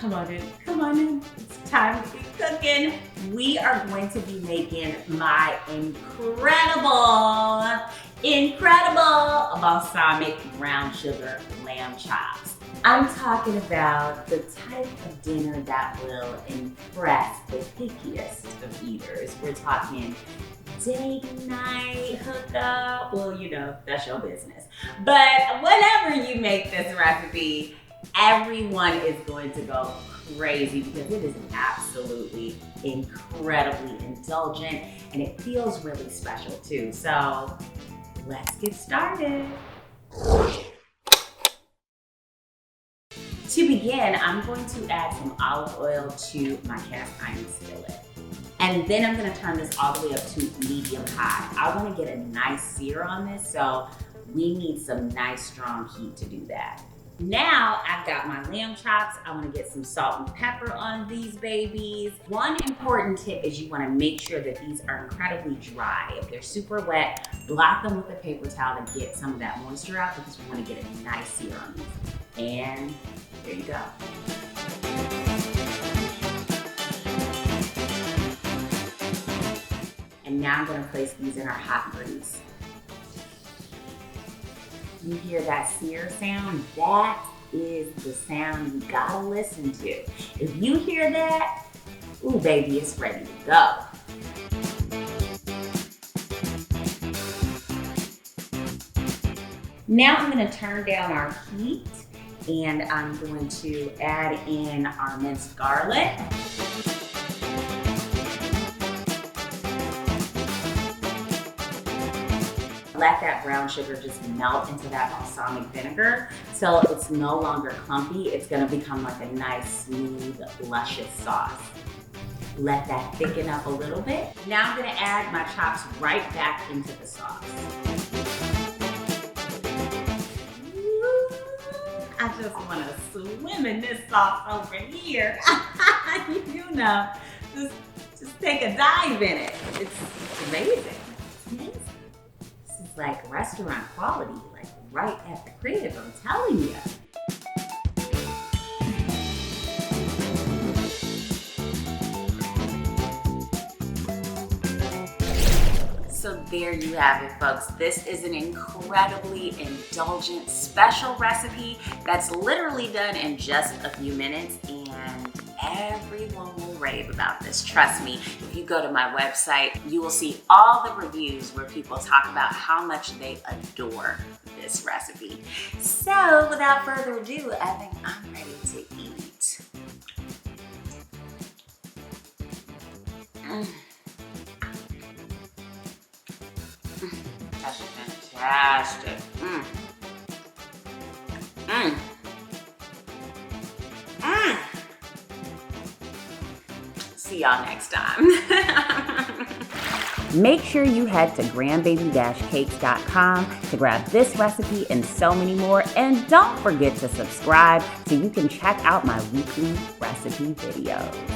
come on in, come on in. It's time to be cooking. We are going to be making my incredible balsamic brown sugar lamb chops. I'm talking about the type of dinner that will impress the pickiest of eaters. We're talking date night, hookup, well, you know, that's your business. But whenever you make this recipe, everyone is going to go crazy because it is absolutely incredibly indulgent and it feels really special too. So let's get started. To begin, I'm going to add some olive oil to my cast iron skillet. And then I'm gonna turn this all the way up to medium high. I wanna get a nice sear on this, so we need some nice strong heat to do that. Now I've got my lamb chops. I wanna get some salt and pepper on these babies. One important tip is you wanna make sure that these are incredibly dry. If they're super wet, block them with a paper towel to get some of that moisture out because we wanna get a nice sear on these. And there you go. And now I'm gonna place these in our hot grease. You hear that sear sound? That is the sound you gotta listen to. If you hear that, ooh baby, it's ready to go. Now I'm gonna turn down our heat and I'm going to add in our minced garlic. Let that brown sugar just melt into that balsamic vinegar so it's no longer clumpy. It's gonna become like a nice, smooth, luscious sauce. Let that thicken up a little bit. Now I'm gonna add my chops right back into the sauce. I just wanna swim in this sauce over here. You know, just take a dive in it. It's amazing, it's amazing. Like restaurant quality, like right at the crib, I'm telling you. So there you have it, folks. This is an incredibly indulgent, special recipe that's literally done in just a few minutes, and everyone will rave about this. Trust me, if you go to my website, you will see all the reviews where people talk about how much they adore this recipe. So without further ado, I think I'm ready to eat. That's fantastic. See y'all next time. Make sure you head to grandbaby-cakes.com to grab this recipe and so many more. And don't forget to subscribe so you can check out my weekly recipe videos.